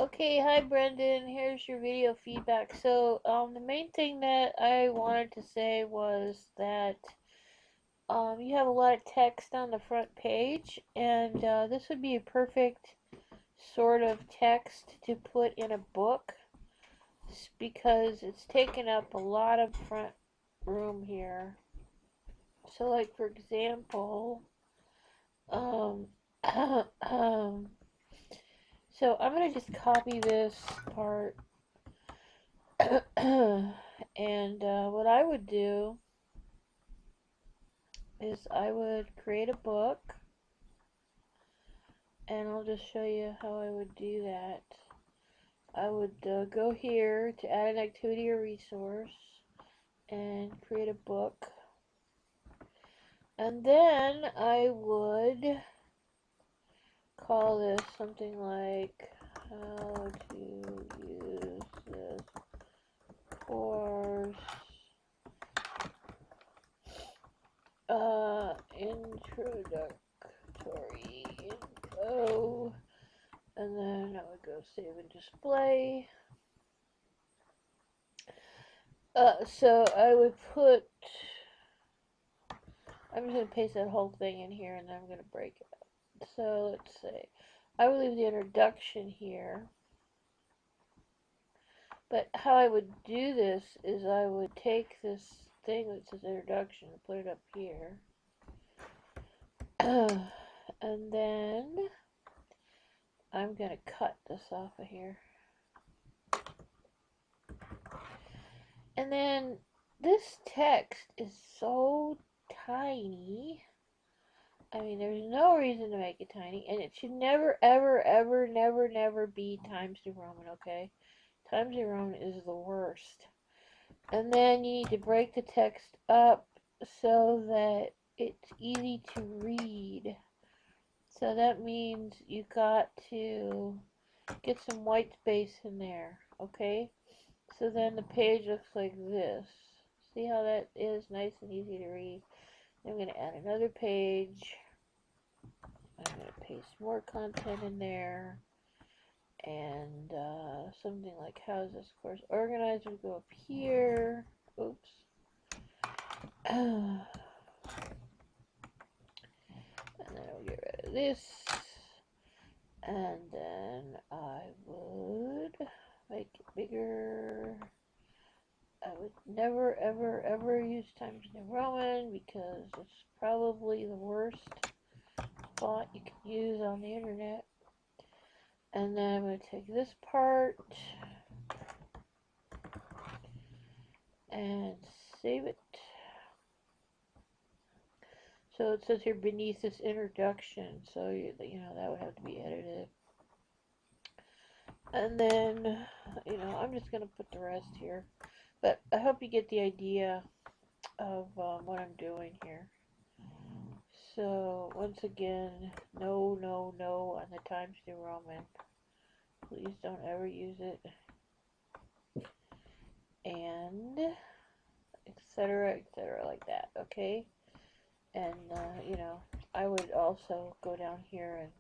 Okay, hi Brendan. Here's your video feedback. The main thing that I wanted to say was that you have a lot of text on the front page, and this would be a perfect sort of text to put in a book because it's taken up a lot of front room here. So, like for example, um, so I'm gonna just copy this part. And what I would do is I would create a book, and I'll just show you how I would do that. I would go here to add an activity or resource and create a book, and then I would call this something like how to use this course introductory info, and then I would go save and display. So I would put, I'm just going to paste that whole thing in here and then I'm going to break it up. So let's say, I would leave the introduction here. But how I would do this is I would take this thing that says introduction and put it up here. And then I'm going to cut this off of here. And then this text is so tiny. I mean, there's no reason to make it tiny, and it should never, ever, ever, never, never be Times New Roman, okay? Times New Roman is the worst. And then you need to break the text up so that it's easy to read. So that means you got to get some white space in there, okay? So then the page looks like this. See how that is nice and easy to read? I'm going to add another page. I'm going to paste more content in there. And something like how is this course organized would go up here. Oops. And then I'll get rid of this. And then I would make it bigger. I would never, ever, ever use Times New Roman because it's probably the worst font you can use on the internet. And then I'm going to take this part and save it. So it says here beneath this introduction, so you know that would have to be edited. And then, I'm just going to put the rest here. But I hope you get the idea of what I'm doing here. So, once again, no, no, no on the Times New Roman. Please don't ever use it. And, etc., like that, okay? And, I would also go down here and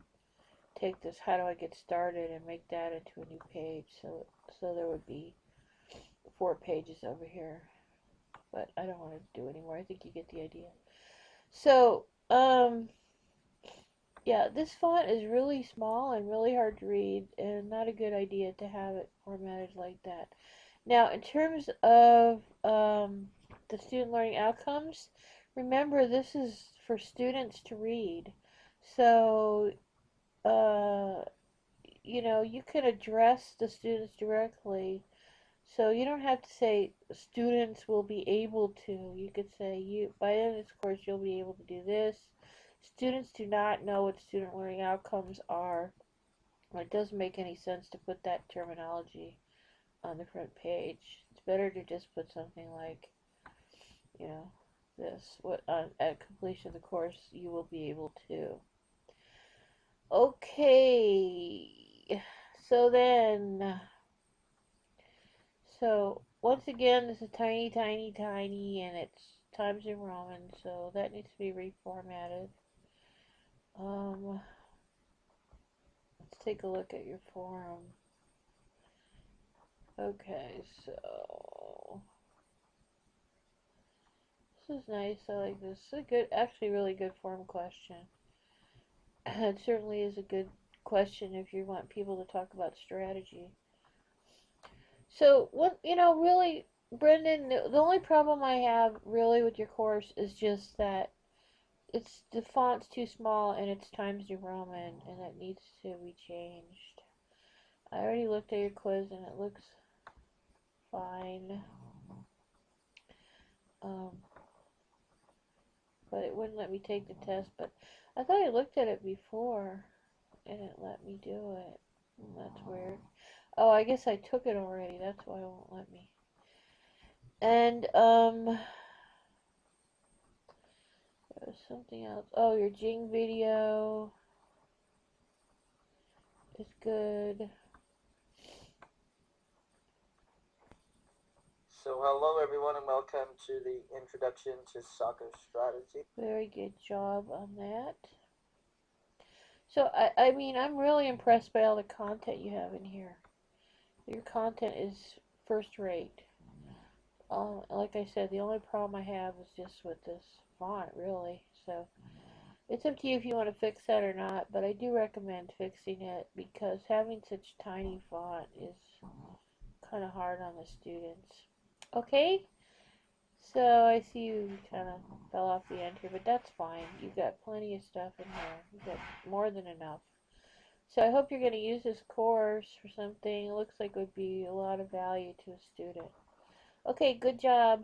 take this how do I get started and make that into a new page. So there would be 4 pages over here. But I don't want to do anymore. I think you get the idea. So, yeah, this font is really small and really hard to read, and not a good idea to have it formatted like that. Now, in terms of the student learning outcomes, remember this is for students to read. So, you can address the students directly. So you don't have to say students will be able to. You could say by the end of this course you'll be able to do this. Students do not know what student learning outcomes are. It doesn't make any sense to put that terminology on the front page. It's better to just put something like, this. At completion of the course you will be able to. Okay. So then. So, once again, this is tiny, tiny, tiny, and it's Times New Roman, so that needs to be reformatted. Let's take a look at your forum. Okay, so this is nice. I like this. It's a good, actually, really good form question. It certainly is a good question if you want people to talk about strategy. So, what, really, Brendan, the only problem I have really with your course is just that the font's too small and it's Times New Roman and that needs to be changed. I already looked at your quiz and it looks fine. Um, but it wouldn't let me take the test, but I thought I looked at it before and it let me do it. That's weird. Oh, I guess I took it already. That's why it won't let me. And, there was something else. Oh, your Jing video is good. So hello everyone and welcome to the introduction to soccer strategy. Very good job on that. So, I mean, I'm really impressed by all the content you have in here. Your content is first rate. Like I said, the only problem I have is just with this font, really. So, it's up to you if you want to fix that or not, but I do recommend fixing it because having such tiny font is kind of hard on the students. Okay? So I see you kind of fell off the end here, but that's fine. You've got plenty of stuff in here. You've got more than enough. So I hope you're going to use this course for something. It looks like it would be a lot of value to a student. Okay, good job.